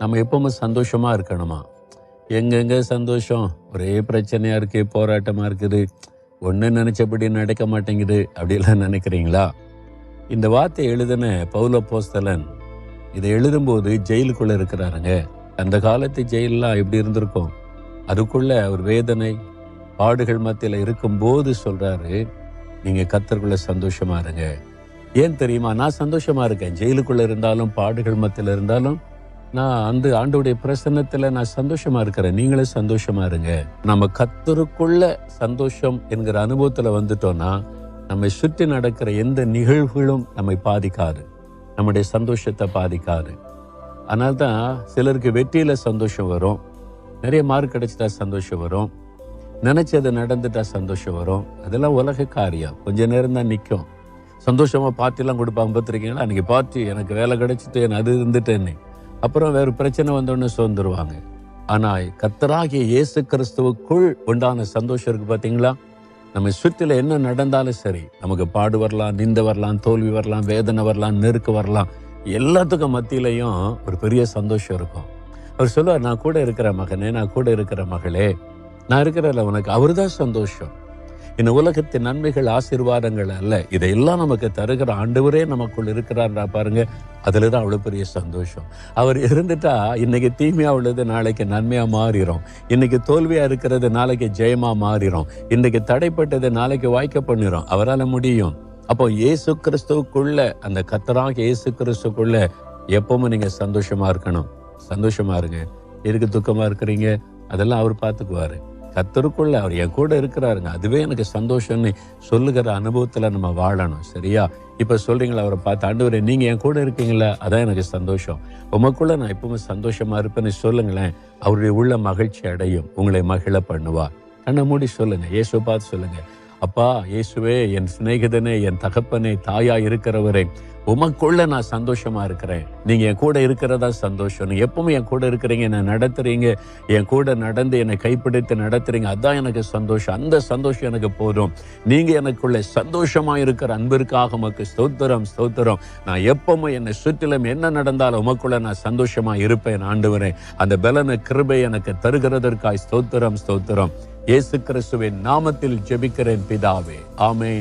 நம்ம எப்பவுமே சந்தோஷமா இருக்கணுமா? எங்கெங்க சந்தோஷம், ஒரே பிரச்சனையா இருக்கு, போராட்டமா இருக்குது, ஒண்ணு நினைச்சபடி நடக்க மாட்டேங்குது அப்படிலாம் நினைக்கிறீங்களா? இந்த வார்த்தை எழுதின பவுல் அப்போஸ்தலன் இதை எழுதும்போது ஜெயிலுக்குள்ள இருக்கிறாருங்க. அந்த காலத்து ஜெயிலெலாம் எப்படி இருந்திருக்கும்? அதுக்குள்ள ஒரு வேதனை பாடுகள் மத்தியில இருக்கும்போது சொல்றாரு, நீங்க கர்த்தருக்குள்ள சந்தோஷமா இருங்க. ஏன் தெரியுமா? நான் சந்தோஷமா இருக்கேன். ஜெயிலுக்குள்ள இருந்தாலும் பாடுகள் மத்தியில இருந்தாலும் நான் அந்த ஆண்டவருடைய பிரசன்னத்துல நான் சந்தோஷமா இருக்கிறேன். நீங்களும் சந்தோஷமா இருங்க. நம்ம கர்த்தருக்குள்ள சந்தோஷம் என்கிற அனுபவத்துல வந்துட்டோம்னா நம்மை சுற்றி நடக்கிற எந்த நிகழ்வுகளும் நம்மை பாதிக்காது, நம்முடைய சந்தோஷத்தை பாதிக்காது. அதனால்தான் சிலருக்கு வெற்றியில சந்தோஷம் வரும், நிறைய மார்க் கிடைச்சிட்டா சந்தோஷம் வரும், நினைச்சது நடந்துட்டா சந்தோஷம் வரும். அதெல்லாம் உலக காரியம், கொஞ்ச நேரம் தான் நிற்கும். சந்தோஷமா பார்ட்டிலாம் கொடுப்பாங்க பார்த்துருக்கீங்களா? அன்னைக்கு பார்ட்டி, எனக்கு வேலை கிடைச்சிட்டு அது இருந்துட்டேன்னு, அப்புறம் வேறு பிரச்சனை வந்தோடனே சோர்ந்துருவாங்க. ஆனா கர்த்தராகிய இயேசு கிறிஸ்துவுக்குள் உண்டான சந்தோஷம் இருக்கு பார்த்தீங்களா? நம்ம சுற்றில என்ன நடந்தாலும் சரி, நமக்கு பாடு வரலாம், நிந்த வரலாம், தோல்வி வரலாம், வேதனை வரலாம், நெருக்கு வரலாம், எல்லாத்துக்கும் மத்தியிலையும் ஒரு பெரிய சந்தோஷம் இருக்கும். அவர் சொல்லுவார், நான் கூட இருக்கிற மகனே, நான் கூட இருக்கிற மகளே, நான் இருக்கிறல உனக்கு. அவர் தான் சந்தோஷம். இந்த உலகத்தின் நன்மைகள் ஆசீர்வாதங்கள் அல்ல, இதையெல்லாம் நமக்கு தருகிற ஆண்டவரே நமக்குள் இருக்கிறார்ன்றா பாருங்க. அதுலதான் அவ்வளவு பெரிய சந்தோஷம். அவர் இருந்துட்டா இன்னைக்கு தீமையா உள்ளது நாளைக்கு நன்மையா மாறிடும், இன்னைக்கு தோல்வியா இருக்கிறது நாளைக்கு ஜெயமா மாறிடும், இன்னைக்கு தடைப்பட்டது நாளைக்கு வாய்க்க பண்ணிடும். அவரால் முடியும். அப்போ இயேசு கிறிஸ்துவுக்குள்ள, அந்த கர்த்தராகிய இயேசு கிறிஸ்துவுக்குள்ள எப்பவும் நீங்க சந்தோஷமா இருக்கணும். சந்தோஷமா இருங்க. எதுக்கு துக்கமா இருக்கிறீங்க? அதெல்லாம் அவர் பார்த்துக்குவாரு. கர்த்தருக்குள்ள அவர் என் கூட இருக்கிறாருங்க, அதுவே எனக்கு சந்தோஷம்னு சொல்லுகிற அனுபவத்துல நம்ம வாழணும். சரியா? இப்ப சொல்றீங்களா அவரை பார்த்து, ஆண்டவரே நீங்க என் கூட இருக்கீங்களா, அதான் எனக்கு சந்தோஷம், உமக்குள்ள நான் எப்பவுமே சந்தோஷமா இருப்பேன்னு சொல்லுங்களேன். அவருடைய உள்ள மகிழ்ச்சி அடையும், உங்களை மகிழ பண்ணுவா. கண்ணை மூடி சொல்லுங்க, இயேசுவை பார்த்து சொல்லுங்க, அப்பா இயேசுவே, என் சிநேகிதனே, என் தகப்பனே, தாயா இருக்கிறவரே, உமக்குள்ள நான் சந்தோஷமா இருக்கிறேன். நீங்க என் கூட இருக்கிறதா சந்தோஷம். நீங்க எப்பவுமே என் கூட இருக்கிறீங்க, என்னை நடத்துறீங்க, என் கூட நடந்து என்னை கைப்பிடித்து நடத்துறீங்க, அதான் எனக்கு சந்தோஷம். அந்த சந்தோஷம் எனக்கு போதும். நீங்க எனக்குள்ள சந்தோஷமா இருக்கிற அன்பிற்காக உமக்கு ஸ்தோத்திரம், ஸ்தோத்திரம். நான் எப்பவுமே என்னை சுற்றிலும் என்ன நடந்தாலும் உமக்குள்ள நான் சந்தோஷமா இருப்பேன் ஆண்டவரே. அந்த பலன கிருபை எனக்கு தருகிறதற்காய் ஸ்தோத்திரம், ஸ்தோத்திரம். இயேசு கிறிஸ்துவின் நாமத்தில் ஜெபிக்கிறேன் பிதாவே, ஆமென்.